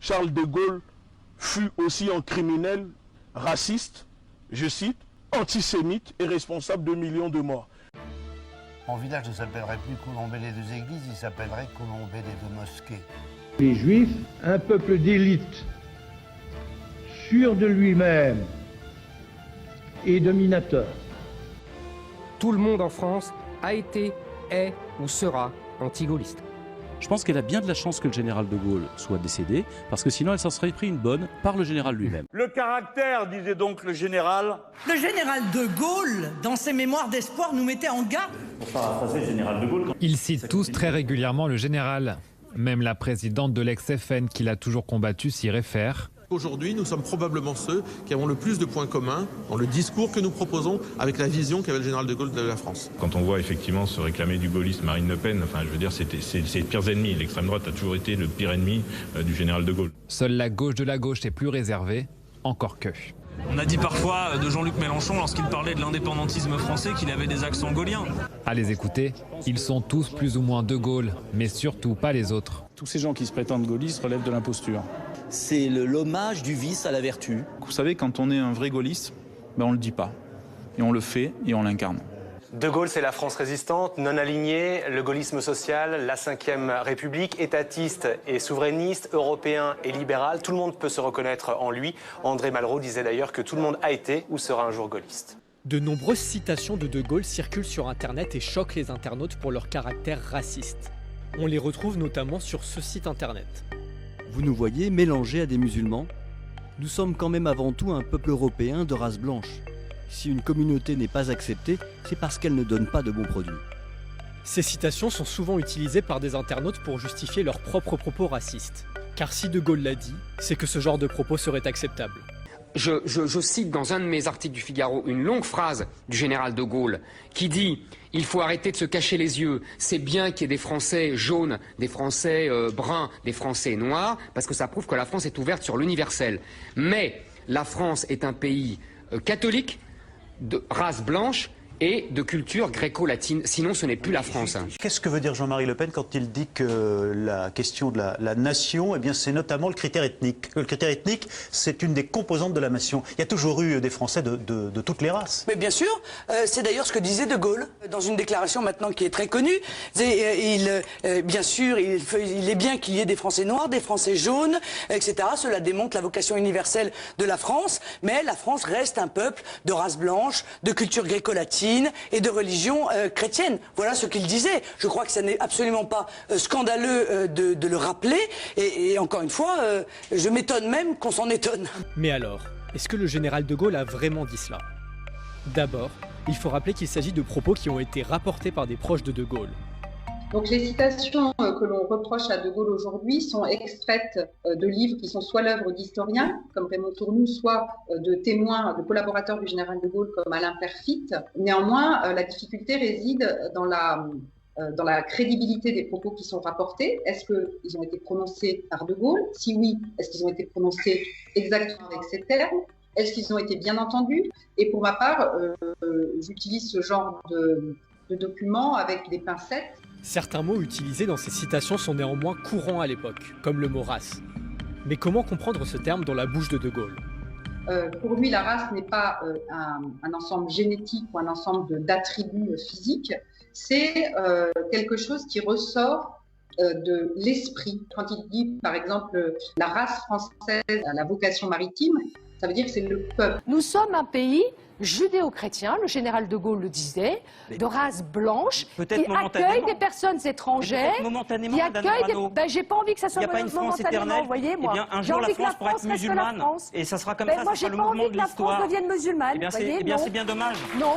Charles de Gaulle fut aussi un criminel raciste, je cite, antisémite et responsable de millions de morts. Mon village ne s'appellerait plus Colombey les deux églises, il s'appellerait Colombey les deux mosquées. Les Juifs, un peuple d'élite, sûr de lui-même et dominateur. Tout le monde en France a été, est ou sera anti-gaulliste. Je pense qu'elle a bien de la chance que le général de Gaulle soit décédé, parce que sinon elle s'en serait pris une bonne par le général lui-même. Le caractère, disait donc le général. Le général de Gaulle, dans ses mémoires d'espoir, nous mettait en garde. Pour paraphraser le général de Gaulle. Ils citent tous très régulièrement le général. Même la présidente de l'ex-FN qui l'a toujours combattu s'y réfère. Aujourd'hui, nous sommes probablement ceux qui avons le plus de points communs dans le discours que nous proposons avec la vision qu'avait le général de Gaulle de la France. Quand on voit effectivement se réclamer du gaullisme Marine Le Pen, enfin je veux dire, c'est les pires ennemis. L'extrême droite a toujours été le pire ennemi du général de Gaulle. Seule la gauche de la gauche est plus réservée, encore que. On a dit parfois de Jean-Luc Mélenchon, lorsqu'il parlait de l'indépendantisme français, qu'il avait des accents gaulliens. À les écouter, ils sont tous plus ou moins de Gaulle, mais surtout pas les autres. Tous ces gens qui se prétendent gaullistes relèvent de l'imposture. C'est l'hommage du vice à la vertu. Vous savez, quand on est un vrai gaulliste, on ne le dit pas. Et on le fait et on l'incarne. De Gaulle, c'est la France résistante, non alignée, le gaullisme social, la Ve République, étatiste et souverainiste, européen et libéral. Tout le monde peut se reconnaître en lui. André Malraux disait d'ailleurs que tout le monde a été ou sera un jour gaulliste. De nombreuses citations de Gaulle circulent sur Internet et choquent les internautes pour leur caractère raciste. On les retrouve notamment sur ce site Internet. Vous nous voyez mélangés à des musulmans? Nous sommes quand même avant tout un peuple européen de race blanche. Si une communauté n'est pas acceptée, c'est parce qu'elle ne donne pas de bons produits. Ces citations sont souvent utilisées par des internautes pour justifier leurs propres propos racistes. Car si De Gaulle l'a dit, c'est que ce genre de propos serait acceptable. Je cite dans un de mes articles du Figaro une longue phrase du général de Gaulle qui dit « Il faut arrêter de se cacher les yeux. C'est bien qu'il y ait des Français jaunes, des Français bruns, des Français noirs, parce que ça prouve que la France est ouverte sur l'universel. Mais la France est un pays catholique, de race blanche et de culture gréco-latine. Sinon, ce n'est plus la France. » Qu'est-ce que veut dire Jean-Marie Le Pen quand il dit que la question de la nation, eh bien, c'est notamment le critère ethnique? Que le critère ethnique, c'est une des composantes de la nation. Il y a toujours eu des Français de toutes les races. Mais bien sûr, c'est d'ailleurs ce que disait De Gaulle dans une déclaration maintenant qui est très connue. Bien sûr, il est bien qu'il y ait des Français noirs, des Français jaunes, etc. Cela démontre la vocation universelle de la France. Mais la France reste un peuple de race blanche, de culture gréco-latine et de religion chrétienne. Voilà ce qu'il disait. Je crois que ça n'est absolument pas scandaleux de le rappeler. Et encore une fois, je m'étonne même qu'on s'en étonne. Mais alors, est-ce que le général de Gaulle a vraiment dit cela? D'abord, il faut rappeler qu'il s'agit de propos qui ont été rapportés par des proches de Gaulle. Donc les citations que l'on reproche à De Gaulle aujourd'hui sont extraites de livres qui sont soit l'œuvre d'historiens, comme Raymond Tournoux, soit de témoins, de collaborateurs du général de Gaulle, comme Alain Perfit. Néanmoins, la difficulté réside dans la crédibilité des propos qui sont rapportés. Est-ce qu'ils ont été prononcés par De Gaulle? Si oui, est-ce qu'ils ont été prononcés exactement avec ces termes? Est-ce qu'ils ont été bien entendus? Et pour ma part, j'utilise ce genre de documents avec des pincettes. Certains mots utilisés dans ces citations sont néanmoins courants à l'époque, comme le mot race. Mais comment comprendre ce terme dans la bouche de Gaulle? Pour lui, la race n'est pas un ensemble génétique ou un ensemble d'attributs physiques, c'est quelque chose qui ressort de l'esprit. Quand il dit, par exemple, la race française a la vocation maritime, ça veut dire que c'est le peuple. Nous sommes un pays judéo-chrétien, le général de Gaulle le disait, de race blanche, qui accueille des personnes étrangères, qui accueille des... j'ai pas envie que ça soit momentanément, vous voyez, moi. Eh bien, un jour, la France pourra être musulmane, et ça sera comme ça, moi, ça sera le mouvement mouvement de l'histoire. Moi, j'ai pas envie que la France devienne musulmane, Eh bien, c'est bien dommage. Non.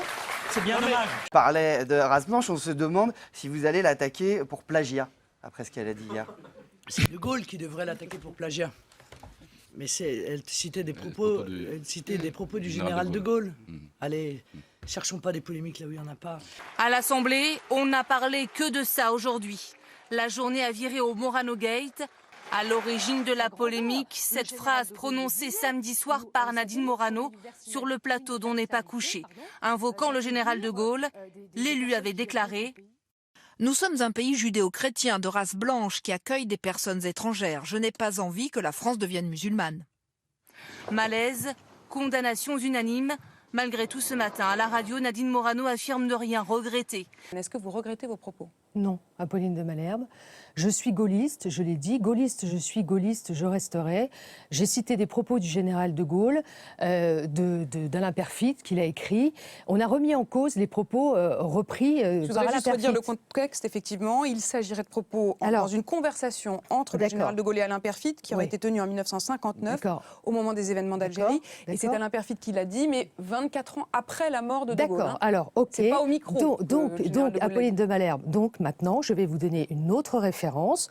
C'est bien dommage. Je parlais de race blanche, on se demande si vous allez l'attaquer pour plagiat, après ce qu'elle a dit hier. C'est De Gaulle qui devrait l'attaquer pour plagiat. Mais elle citait des propos, du général de Gaulle. Allez, cherchons pas des polémiques là où il n'y en a pas. À l'Assemblée, on n'a parlé que de ça aujourd'hui. La journée a viré au Morano Gate. À l'origine de la polémique, cette phrase prononcée samedi soir par Nadine Morano sur le plateau d'On n'est pas couché. Invoquant le général de Gaulle, l'élu avait déclaré: Nous sommes un pays judéo-chrétien de race blanche qui accueille des personnes étrangères. Je n'ai pas envie que la France devienne musulmane. Malaise, condamnations unanimes. Malgré tout, ce matin, à la radio, Nadine Morano affirme ne rien regretter. Est-ce que vous regrettez vos propos ? Non, Apolline de Malherbe. Je suis gaulliste, je l'ai dit. Gaulliste, je suis gaulliste, je resterai. J'ai cité des propos du général de Gaulle, d'Alain Peyrefitte, qu'il a écrit. On a remis en cause les propos repris par Alain Peyrefitte. Je voudrais juste redire le contexte, effectivement. Il s'agirait de propos dans une conversation entre le général de Gaulle et Alain Peyrefitte, qui aurait été tenue en 1959, au moment des événements d'Algérie. Et c'est Alain Peyrefitte qui l'a dit, mais 24 ans après la mort de Gaulle. D'accord, alors, ok. C'est pas au micro. Donc Apolline de Malherbe, donc maintenant, je vais vous donner une autre référence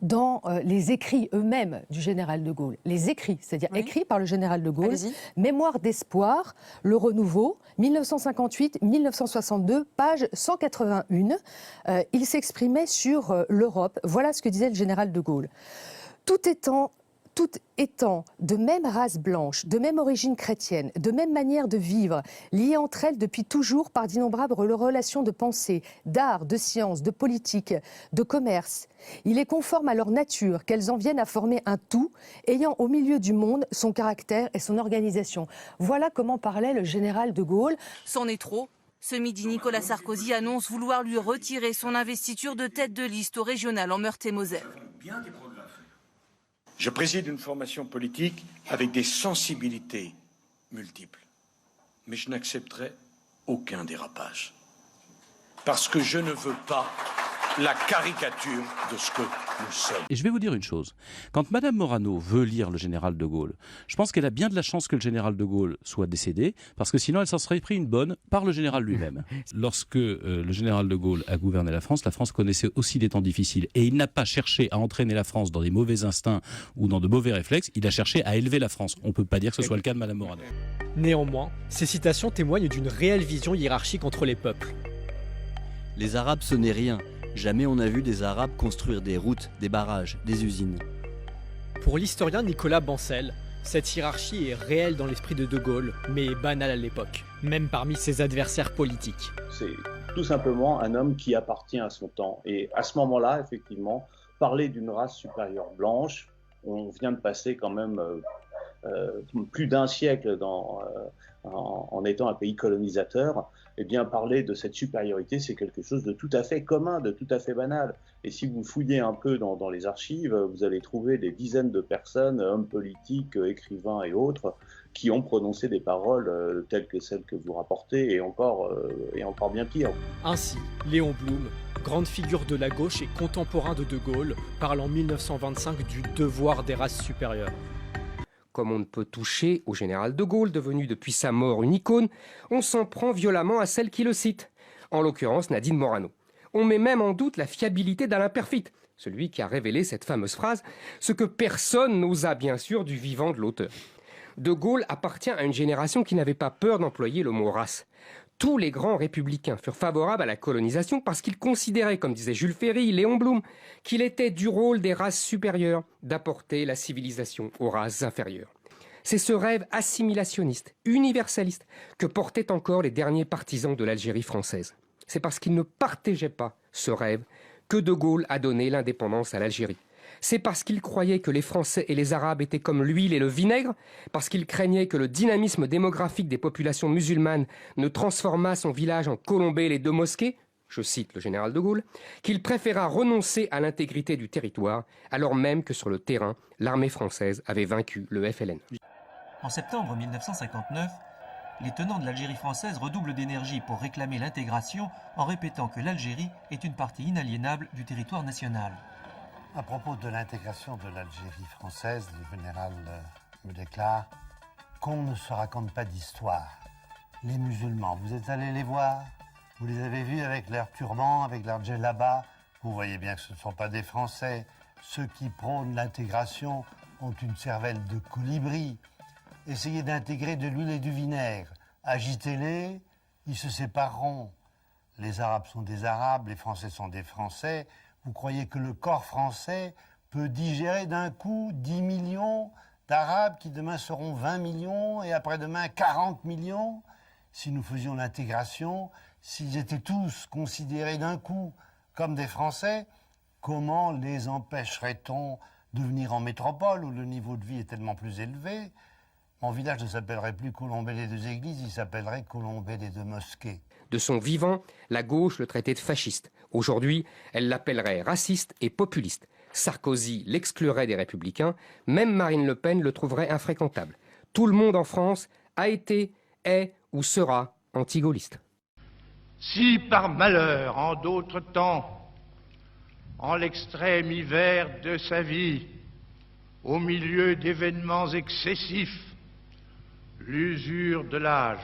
dans les écrits eux-mêmes du général de Gaulle. Les écrits, c'est-à-dire écrits par le général de Gaulle. Mémoire d'espoir, le renouveau, 1958-1962, page 181. Il s'exprimait sur l'Europe. Voilà ce que disait le général de Gaulle. Tout étant de même race blanche, de même origine chrétienne, de même manière de vivre, liées entre elles depuis toujours par d'innombrables relations de pensée, d'art, de science, de politique, de commerce. Il est conforme à leur nature qu'elles en viennent à former un tout, ayant au milieu du monde son caractère et son organisation. Voilà comment parlait le général de Gaulle. C'en est trop. Ce midi, Nicolas Sarkozy annonce vouloir lui retirer son investiture de tête de liste au régional en Meurthe-et-Moselle. Je préside une formation politique avec des sensibilités multiples. Mais je n'accepterai aucun dérapage. Parce que je ne veux pas la caricature de ce que nous sommes. Et je vais vous dire une chose. Quand Madame Morano veut lire le général de Gaulle, je pense qu'elle a bien de la chance que le général de Gaulle soit décédé, parce que sinon elle s'en serait pris une bonne par le général lui-même. Lorsque le général de Gaulle a gouverné la France connaissait aussi des temps difficiles. Et il n'a pas cherché à entraîner la France dans des mauvais instincts ou dans de mauvais réflexes, il a cherché à élever la France. On ne peut pas dire que ce soit le cas de Madame Morano. Néanmoins, ces citations témoignent d'une réelle vision hiérarchique entre les peuples. Les Arabes, ce n'est rien. Jamais on n'a vu des Arabes construire des routes, des barrages, des usines. Pour l'historien Nicolas Bancel, cette hiérarchie est réelle dans l'esprit de De Gaulle, mais banale à l'époque, même parmi ses adversaires politiques. C'est tout simplement un homme qui appartient à son temps. Et à ce moment-là, effectivement, parler d'une race supérieure blanche, on vient de passer quand même plus d'un siècle en étant un pays colonisateur, eh bien parler de cette supériorité, c'est quelque chose de tout à fait commun, de tout à fait banal. Et si vous fouillez un peu dans les archives, vous allez trouver des dizaines de personnes, hommes politiques, écrivains et autres, qui ont prononcé des paroles telles que celles que vous rapportez, et encore bien pire. Ainsi, Léon Blum, grande figure de la gauche et contemporain de De Gaulle, parle en 1925 du devoir des races supérieures. Comme on ne peut toucher au général de Gaulle, devenu depuis sa mort une icône, on s'en prend violemment à celle qui le cite, en l'occurrence Nadine Morano. On met même en doute la fiabilité d'Alain Peyrefitte, celui qui a révélé cette fameuse phrase, ce que personne n'osa bien sûr du vivant de l'auteur. De Gaulle appartient à une génération qui n'avait pas peur d'employer le mot race. Tous les grands républicains furent favorables à la colonisation parce qu'ils considéraient, comme disait Jules Ferry, Léon Blum, qu'il était du rôle des races supérieures d'apporter la civilisation aux races inférieures. C'est ce rêve assimilationniste, universaliste, que portaient encore les derniers partisans de l'Algérie française. C'est parce qu'ils ne partageaient pas ce rêve que De Gaulle a donné l'indépendance à l'Algérie. C'est parce qu'il croyait que les Français et les Arabes étaient comme l'huile et le vinaigre, parce qu'il craignait que le dynamisme démographique des populations musulmanes ne transformât son village en Colombey les deux mosquées, je cite le général de Gaulle, qu'il préféra renoncer à l'intégrité du territoire, alors même que sur le terrain, l'armée française avait vaincu le FLN. En septembre 1959, les tenants de l'Algérie française redoublent d'énergie pour réclamer l'intégration en répétant que l'Algérie est une partie inaliénable du territoire national. À propos de l'intégration de l'Algérie française, le général me déclare qu'on ne se raconte pas d'histoire. Les musulmans, vous êtes allés les voir? Vous les avez vus avec leurs turbans, avec leurs djellabas? Vous voyez bien que ce ne sont pas des Français. Ceux qui prônent l'intégration ont une cervelle de colibri. Essayez d'intégrer de l'huile et du vinaigre. Agitez-les, ils se sépareront. Les Arabes sont des Arabes, les Français sont des Français. Vous croyez que le corps français peut digérer d'un coup 10 millions d'Arabes qui demain seront 20 millions et après-demain 40 millions? Si nous faisions l'intégration, s'ils étaient tous considérés d'un coup comme des Français. Comment les empêcherait-on de venir en métropole où le niveau de vie est tellement plus élevé? Mon village ne s'appellerait plus Colombey des deux églises, il s'appellerait Colombey des deux mosquées. De son vivant, la gauche le traitait de fasciste. Aujourd'hui, elle l'appellerait raciste et populiste. Sarkozy l'exclurait des Républicains, même Marine Le Pen le trouverait infréquentable. Tout le monde en France a été, est ou sera anti-gaulliste. Si par malheur, en d'autres temps, en l'extrême hiver de sa vie, au milieu d'événements excessifs, l'usure de l'âge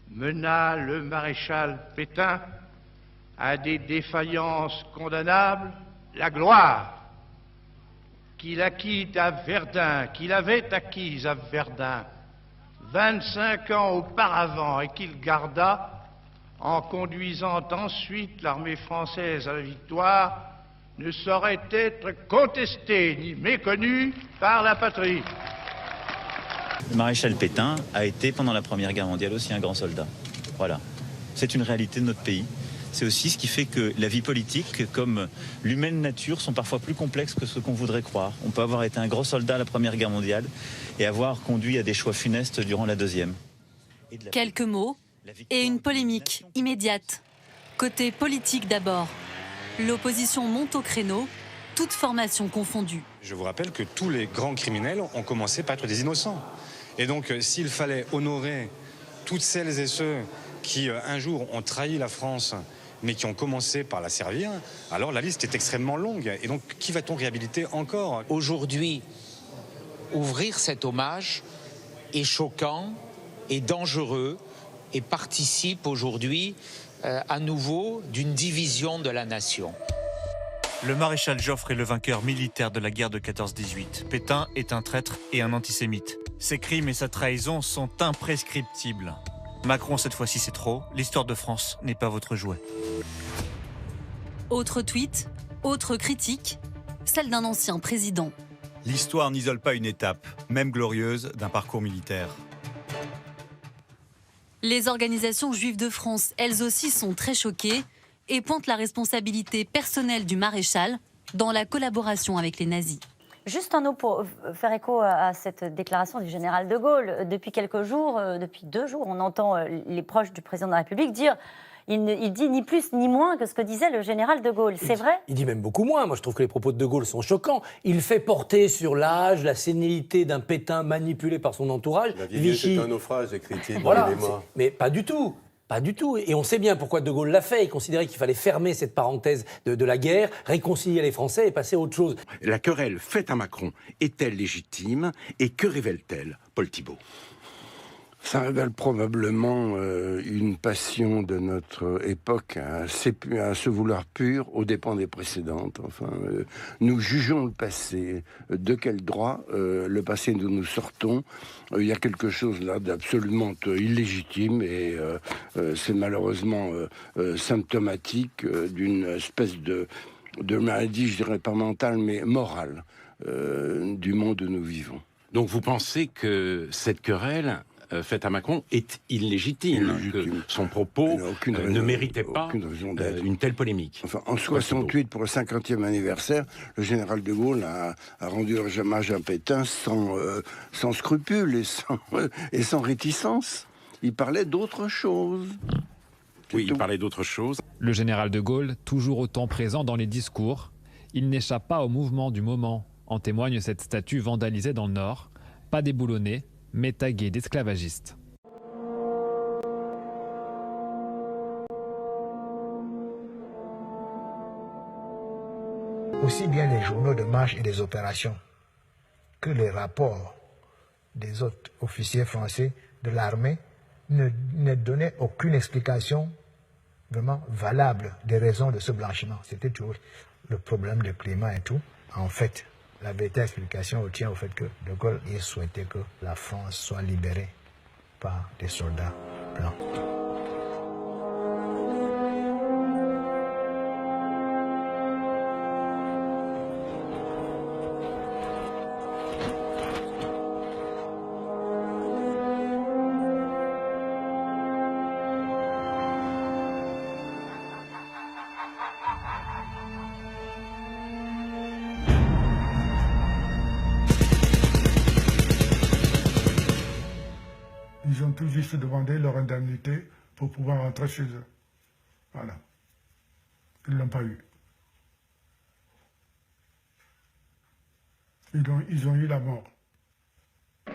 mena le maréchal Pétain à des défaillances condamnables, la gloire qu'il acquit à Verdun, qu'il avait acquise à Verdun 25 ans auparavant et qu'il garda en conduisant ensuite l'armée française à la victoire, ne saurait être contestée ni méconnue par la patrie. Le maréchal Pétain a été pendant la Première Guerre mondiale aussi un grand soldat. Voilà. C'est une réalité de notre pays. C'est aussi ce qui fait que la vie politique, comme l'humaine nature, sont parfois plus complexes que ce qu'on voudrait croire. On peut avoir été un gros soldat à la Première Guerre mondiale et avoir conduit à des choix funestes durant la Deuxième. Quelques mots et une polémique immédiate. Côté politique d'abord. L'opposition monte au créneau, toutes formations confondues. Je vous rappelle que tous les grands criminels ont commencé par être des innocents. Et donc, s'il fallait honorer toutes celles et ceux qui, un jour, ont trahi la France, mais qui ont commencé par la servir, alors la liste est extrêmement longue. Et donc, qui va-t-on réhabiliter encore? Aujourd'hui, ouvrir cet hommage est choquant et dangereux et participe aujourd'hui à nouveau d'une division de la nation. Le maréchal Joffre est le vainqueur militaire de la guerre de 14-18. Pétain est un traître et un antisémite. Ses crimes et sa trahison sont imprescriptibles. Macron, cette fois-ci, c'est trop. L'histoire de France n'est pas votre jouet. Autre tweet, autre critique, celle d'un ancien président. L'histoire n'isole pas une étape, même glorieuse, d'un parcours militaire. Les organisations juives de France, elles aussi, sont très choquées et pointent la responsabilité personnelle du maréchal dans la collaboration avec les nazis. Juste un mot pour faire écho à cette déclaration du général de Gaulle. Depuis quelques jours, depuis 2 jours, on entend les proches du président de la République dire il dit ni plus ni moins que ce que disait le général de Gaulle. C'est vrai ? Il dit même beaucoup moins. Moi, je trouve que les propos de Gaulle sont choquants. Il fait porter sur l'âge, la sénilité d'un Pétain manipulé par son entourage. La vieillesse est un naufrage, écrit-il dans voilà, les mémoires. Mais pas du tout. Pas du tout. Et on sait bien pourquoi De Gaulle l'a fait. Il considérait qu'il fallait fermer cette parenthèse de la guerre, réconcilier les Français et passer à autre chose. La querelle faite à Macron est-elle légitime et que révèle-t-elle, Paul Thibault? Ça révèle probablement une passion de notre époque à se vouloir pur aux dépens des précédentes. Enfin, nous jugeons le passé. De quel droit le passé dont nous sortons? Il y a quelque chose là d'absolument illégitime et c'est malheureusement symptomatique d'une espèce de maladie, je dirais pas mentale, mais morale du monde où nous vivons. Donc vous pensez que cette querelle faite à Macron est illégitime, que son propos ne méritait pas une telle polémique. Enfin, en 68, pour le 50e anniversaire, le général de Gaulle a rendu hommage à Pétain sans scrupule et sans réticence. Il parlait d'autre chose. Oui, il parlait d'autre chose. Le général de Gaulle, toujours autant présent dans les discours, il n'échappe pas au mouvement du moment. En témoigne cette statue vandalisée dans le Nord, pas déboulonnée, mais tagué d'esclavagistes. Aussi bien les journaux de marche et des opérations que les rapports des autres officiers français de l'armée ne donnaient aucune explication vraiment valable des raisons de ce blanchiment. C'était toujours le problème du climat et tout. En fait, la véritable explication tient au fait que De Gaulle souhaitait que la France soit libérée par des soldats blancs. tout juste demander leur indemnité pour pouvoir rentrer chez eux. Voilà. Ils ne l'ont pas eu. Ils ont eu la mort.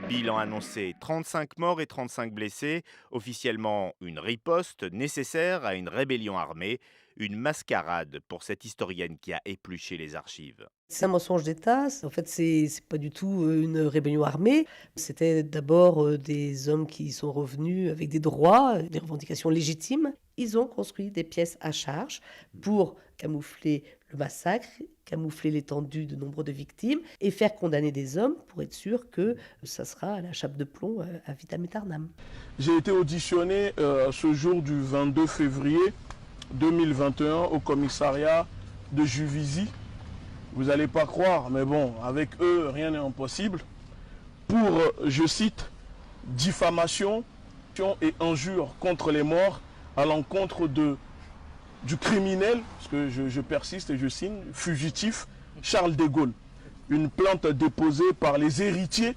Bilan annoncé, 35 morts et 35 blessés, officiellement une riposte nécessaire à une rébellion armée, une mascarade pour cette historienne qui a épluché les archives. C'est un mensonge d'État, en fait c'est pas du tout une rébellion armée, c'était d'abord des hommes qui sont revenus avec des droits, des revendications légitimes. Ils ont construit des pièces à charge pour camoufler le massacre, camoufler l'étendue de nombre de victimes et faire condamner des hommes pour être sûr que ça sera à la chape de plomb à vitam aeternam. J'ai été auditionné ce jour du 22 février 2021 au commissariat de Juvisy. Vous n'allez pas croire, mais bon, avec eux, rien n'est impossible. Pour, je cite, diffamation et injure contre les morts à l'encontre du criminel, parce que je persiste et je signe, fugitif, Charles de Gaulle. Une plainte déposée par les héritiers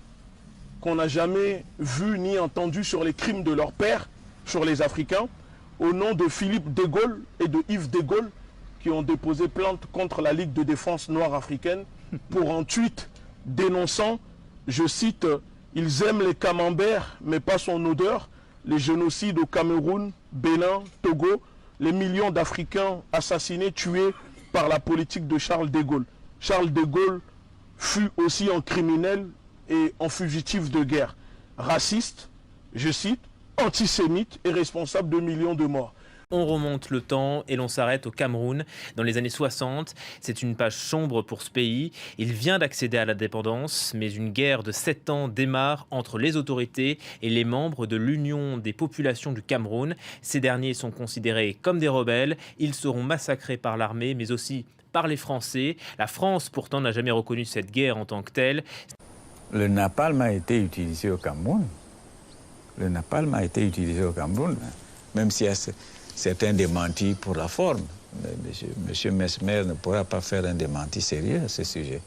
qu'on n'a jamais vu ni entendu sur les crimes de leur père, sur les Africains, au nom de Philippe de Gaulle et de Yves de Gaulle, qui ont déposé plainte contre la Ligue de défense noire africaine pour un tweet dénonçant, je cite, « Ils aiment les camemberts, mais pas son odeur », les génocides au Cameroun, Bénin, Togo, les millions d'Africains assassinés, tués par la politique de Charles de Gaulle. Charles de Gaulle fut aussi un criminel et un fugitif de guerre, raciste, je cite, antisémite et responsable de millions de morts. On remonte le temps et l'on s'arrête au Cameroun dans les années 60. C'est une page sombre pour ce pays. Il vient d'accéder à l'indépendance, mais une guerre de 7 ans démarre entre les autorités et les membres de l'Union des populations du Cameroun. Ces derniers sont considérés comme des rebelles. Ils seront massacrés par l'armée, mais aussi par les Français. La France, pourtant, n'a jamais reconnu cette guerre en tant que telle. Le napalm a été utilisé au Cameroun. Le napalm a été utilisé au Cameroun, même s'il y a certains démentis pour la forme. M. Mesmer ne pourra pas faire un démenti sérieux à ce sujet.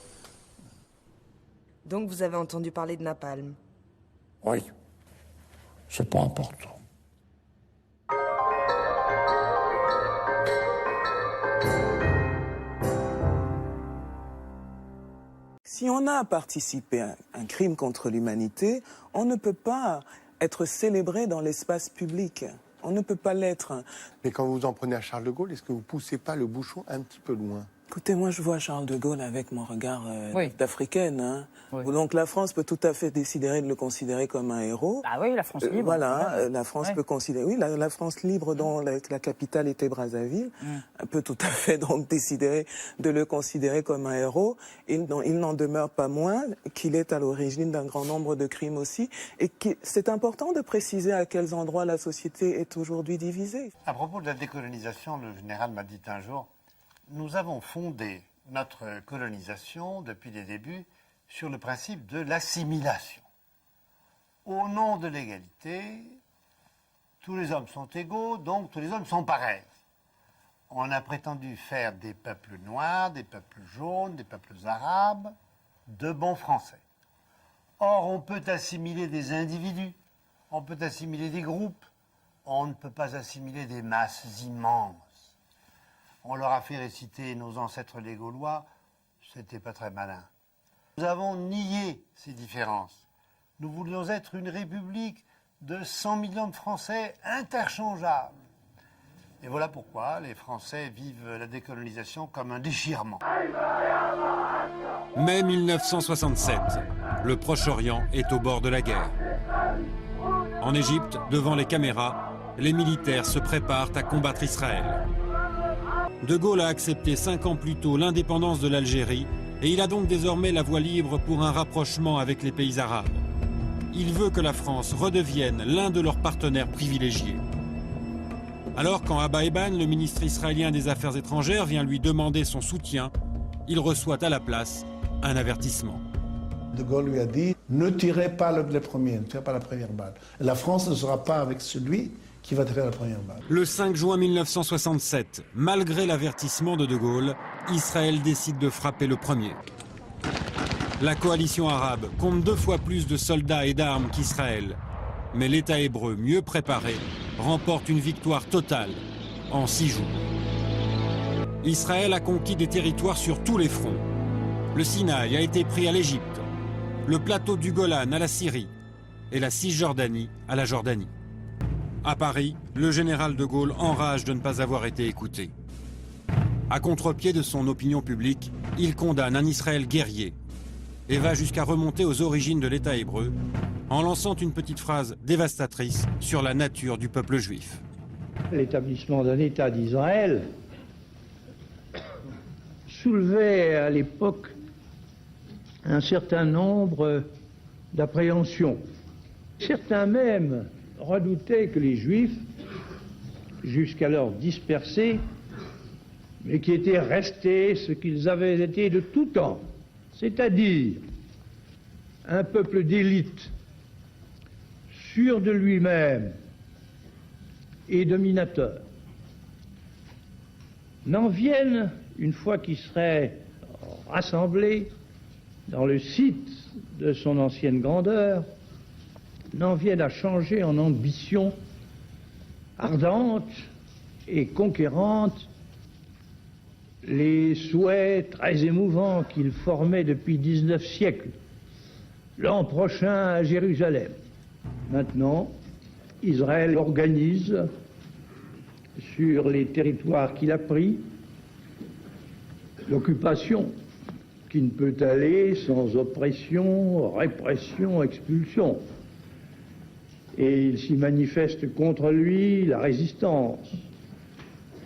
Donc vous avez entendu parler de napalm? Oui, c'est pas important. Si on a participé à un crime contre l'humanité, on ne peut pas être célébré dans l'espace public. On ne peut pas l'être. Mais quand vous en prenez à Charles de Gaulle, est-ce que vous ne poussez pas le bouchon un petit peu loin? Écoutez, moi je vois Charles de Gaulle avec mon regard d'africaine. Hein. Oui. Donc la France peut tout à fait décider de le considérer comme un héros. Ah oui, la France libre. Voilà, la France peut considérer... Oui, la France libre dont la capitale était Brazzaville peut tout à fait donc décider de le considérer comme un héros. Il n'en demeure pas moins qu'il est à l'origine d'un grand nombre de crimes aussi. Et c'est important de préciser à quels endroits la société est aujourd'hui divisée. À propos de la décolonisation, le général m'a dit un jour, nous avons fondé notre colonisation depuis les débuts sur le principe de l'assimilation. Au nom de l'égalité, tous les hommes sont égaux, donc tous les hommes sont pareils. On a prétendu faire des peuples noirs, des peuples jaunes, des peuples arabes, de bons Français. Or, on peut assimiler des individus, on peut assimiler des groupes, on ne peut pas assimiler des masses immenses. On leur a fait réciter nos ancêtres les Gaulois, c'était pas très malin. Nous avons nié ces différences. Nous voulions être une république de 100 millions de Français interchangeables. Et voilà pourquoi les Français vivent la décolonisation comme un déchirement. Mai 1967, le Proche-Orient est au bord de la guerre. En Égypte, devant les caméras, les militaires se préparent à combattre Israël. De Gaulle a accepté 5 ans plus tôt l'indépendance de l'Algérie et il a donc désormais la voie libre pour un rapprochement avec les pays arabes. Il veut que la France redevienne l'un de leurs partenaires privilégiés. Alors quand Abba Eban, le ministre israélien des Affaires étrangères, vient lui demander son soutien, il reçoit à la place un avertissement. De Gaulle lui a dit « Ne tirez pas les premiers, ne tirez pas la première balle. La France ne sera pas avec celui qui va tirer la première balle. » Le 5 juin 1967, malgré l'avertissement de Gaulle, Israël décide de frapper le premier. La coalition arabe compte 2 fois plus de soldats et d'armes qu'Israël. Mais l'État hébreu, mieux préparé, remporte une victoire totale en 6 jours. Israël a conquis des territoires sur tous les fronts. Le Sinaï a été pris à l'Égypte, le plateau du Golan à la Syrie et la Cisjordanie à la Jordanie. À Paris, le général de Gaulle enrage de ne pas avoir été écouté. À contre-pied de son opinion publique, il condamne un Israël guerrier et va jusqu'à remonter aux origines de l'État hébreu en lançant une petite phrase dévastatrice sur la nature du peuple juif. L'établissement d'un État d'Israël soulevait à l'époque un certain nombre d'appréhensions. Certains même redoutaient que les Juifs, jusqu'alors dispersés, mais qui étaient restés ce qu'ils avaient été de tout temps, c'est-à-dire un peuple d'élite, sûr de lui-même et dominateur, n'en viennent, une fois qu'ils seraient rassemblés dans le site de son ancienne grandeur, n'en viennent à changer en ambition ardente et conquérante les souhaits très émouvants qu'ils formaient depuis 19 siècles, l'an prochain à Jérusalem. Maintenant, Israël organise sur les territoires qu'il a pris l'occupation qui ne peut aller sans oppression, répression, expulsion. Et il s'y manifeste contre lui la résistance,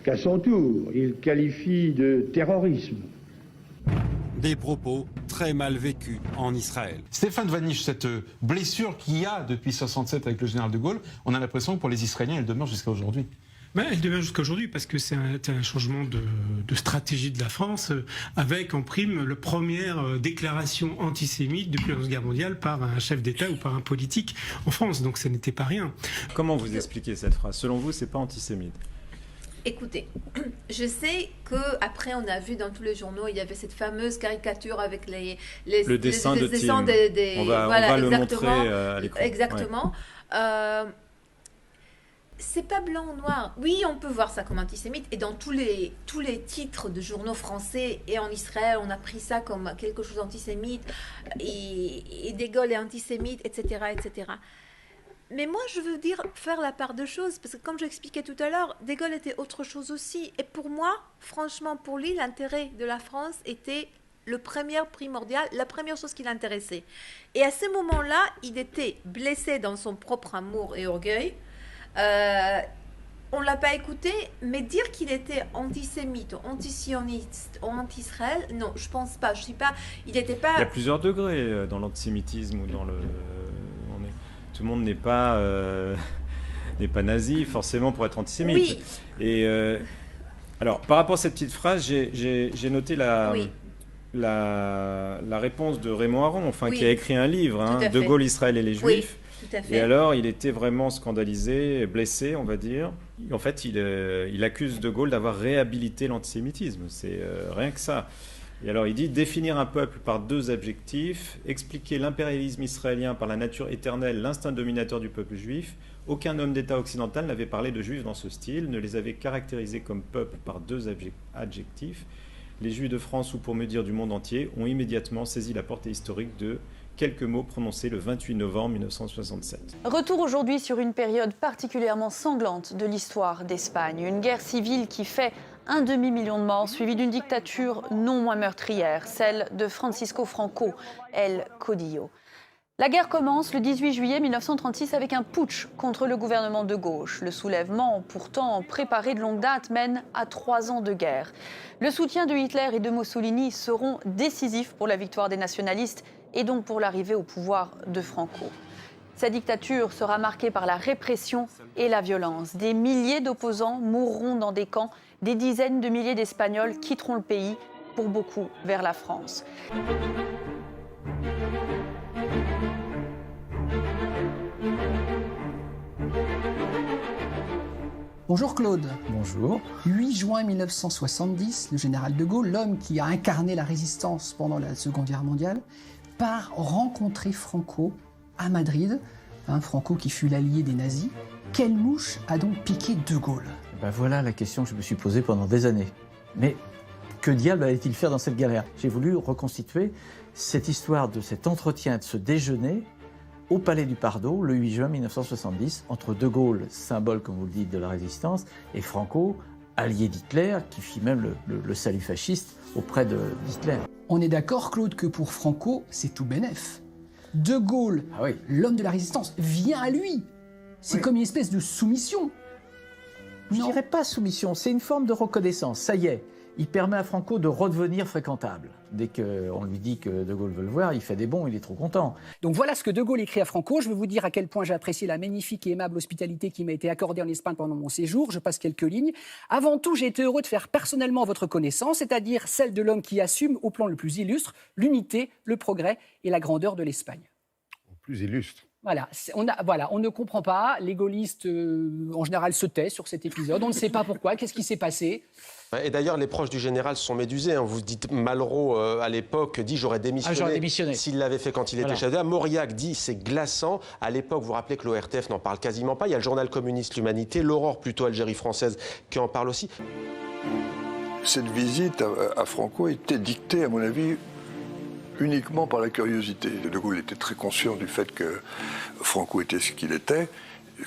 qu'à son tour, il qualifie de terrorisme. Des propos très mal vécus en Israël. Stéphane Vanish, cette blessure qu'il y a depuis 1967 avec le général de Gaulle, on a l'impression que pour les Israéliens, elle demeure jusqu'à aujourd'hui. Elle demeure jusqu'à aujourd'hui parce que c'est un changement de stratégie de la France avec en prime la première déclaration antisémite depuis la Seconde Guerre mondiale par un chef d'État ou par un politique en France. Donc ça n'était pas rien. Comment vous expliquez cette phrase? Selon vous, c'est pas antisémite? Écoutez, je sais qu'après on a vu dans tous les journaux, il y avait cette fameuse caricature avec le dessin les de dessins Tim. On va le montrer à l'écran. Exactement. Ouais. C'est pas blanc ou noir. Oui, on peut voir ça comme antisémite. Et dans tous les titres de journaux français et en Israël, on a pris ça comme quelque chose d'antisémite. Et De Gaulle est antisémite, etc., etc. Mais moi, je veux dire faire la part de choses. Parce que comme j'expliquais tout à l'heure, De Gaulle était autre chose aussi. Et pour moi, franchement, pour lui, l'intérêt de la France était le premier primordial, la première chose qui l'intéressait. Et à ce moment-là, il était blessé dans son propre amour et orgueil. On ne l'a pas écouté, mais dire qu'il était antisémite, antisioniste, anti-Israël, non, je pense pas. Je sais pas. Il n'était pas. Il y a plusieurs degrés dans l'antisémitisme ou dans le. Tout le monde n'est pas nazi forcément pour être antisémite. Oui. Et alors, par rapport à cette petite phrase, j'ai noté la réponse de Raymond Aron, qui a écrit un livre, De Gaulle, Israël et les Juifs. Oui. Tout à fait. Et alors, il était vraiment scandalisé, blessé, on va dire. En fait, il accuse De Gaulle d'avoir réhabilité l'antisémitisme. C'est rien que ça. Et alors, il dit définir un peuple par 2 adjectifs, expliquer l'impérialisme israélien par la nature éternelle, l'instinct dominateur du peuple juif. Aucun homme d'État occidental n'avait parlé de juifs dans ce style, ne les avait caractérisés comme peuple par 2 adjectifs. Les Juifs de France, ou pour me dire du monde entier, ont immédiatement saisi la portée historique de quelques mots prononcés le 28 novembre 1967. Retour aujourd'hui sur une période particulièrement sanglante de l'histoire d'Espagne. Une guerre civile qui fait un demi-million de morts, suivie d'une dictature non moins meurtrière, celle de Francisco Franco, El Caudillo. La guerre commence le 18 juillet 1936 avec un putsch contre le gouvernement de gauche. Le soulèvement, pourtant préparé de longue date, mène à 3 ans de guerre. Le soutien de Hitler et de Mussolini seront décisifs pour la victoire des nationalistes et donc pour l'arrivée au pouvoir de Franco. Sa dictature sera marquée par la répression et la violence. Des milliers d'opposants mourront dans des camps, des dizaines de milliers d'Espagnols quitteront le pays, pour beaucoup vers la France. Bonjour Claude. Bonjour. 8 juin 1970, le général de Gaulle, l'homme qui a incarné la résistance pendant la Seconde Guerre mondiale, part rencontrer Franco à Madrid. Franco qui fut l'allié des nazis. Quelle mouche a donc piqué De Gaulle? Ben voilà la question que je me suis posée pendant des années. Mais que diable allait-il faire dans cette galère? J'ai voulu reconstituer cette histoire de cet entretien, de ce déjeuner au Palais du Pardo, le 8 juin 1970, entre De Gaulle, symbole, comme vous le dites, de la résistance, et Franco, allié d'Hitler, qui fit même le salut fasciste auprès d'Hitler. On est d'accord, Claude, que pour Franco, c'est tout bénef. De Gaulle, l'homme de la résistance, vient à lui. C'est comme une espèce de soumission. Je ne dirais pas soumission, c'est une forme de reconnaissance. Ça y est, il permet à Franco de redevenir fréquentable. Dès qu'on lui dit que De Gaulle veut le voir, il fait des bonds, il est trop content. Donc voilà ce que De Gaulle écrit à Franco. Je veux vous dire à quel point j'ai apprécié la magnifique et aimable hospitalité qui m'a été accordée en Espagne pendant mon séjour. Je passe quelques lignes. Avant tout, j'ai été heureux de faire personnellement votre connaissance, c'est-à-dire celle de l'homme qui assume au plan le plus illustre l'unité, le progrès et la grandeur de l'Espagne. Au plus illustre. Voilà, on ne comprend pas. Les gaullistes, en général, se taisent sur cet épisode. On ne sait pas pourquoi. Qu'est-ce qui s'est passé? Et d'ailleurs, les proches du général se sont médusés. Vous dites, Malraux, à l'époque, dit « j'aurais démissionné, s'il l'avait fait quand il était chef d'État ». Mauriac dit « c'est glaçant ». À l'époque, vous vous rappelez que l'ORTF n'en parle quasiment pas. Il y a le journal communiste L'Humanité, l'Aurore plutôt Algérie française qui en parle aussi. Cette visite à Franco était dictée, à mon avis, uniquement par la curiosité. De Gaulle était très conscient du fait que Franco était ce qu'il était,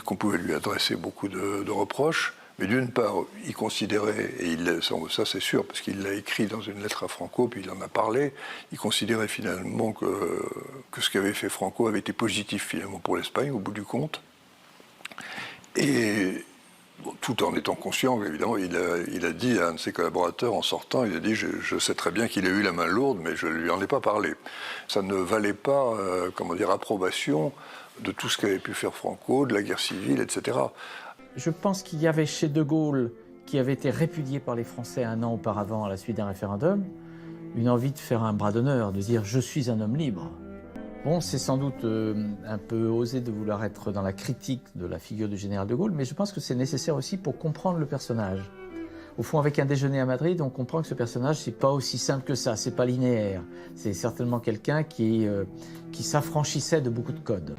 qu'on pouvait lui adresser beaucoup de reproches. Mais d'une part, il considérait, et ça c'est sûr, parce qu'il l'a écrit dans une lettre à Franco, puis il en a parlé, il considérait finalement que ce qu'avait fait Franco avait été positif finalement pour l'Espagne, au bout du compte. Et tout en étant conscient, évidemment, il a dit à un de ses collaborateurs en sortant, il a dit « je sais très bien qu'il a eu la main lourde, mais je ne lui en ai pas parlé ». Ça ne valait pas, approbation de tout ce qu'avait pu faire Franco, de la guerre civile, etc. Je pense qu'il y avait chez De Gaulle, qui avait été répudié par les Français un an auparavant à la suite d'un référendum, une envie de faire un bras d'honneur, de dire « je suis un homme libre ». Bon, c'est sans doute un peu osé de vouloir être dans la critique de la figure du général de Gaulle, mais je pense que c'est nécessaire aussi pour comprendre le personnage. Au fond, avec un déjeuner à Madrid, on comprend que ce personnage, c'est pas aussi simple que ça, c'est pas linéaire. C'est certainement quelqu'un qui s'affranchissait de beaucoup de codes.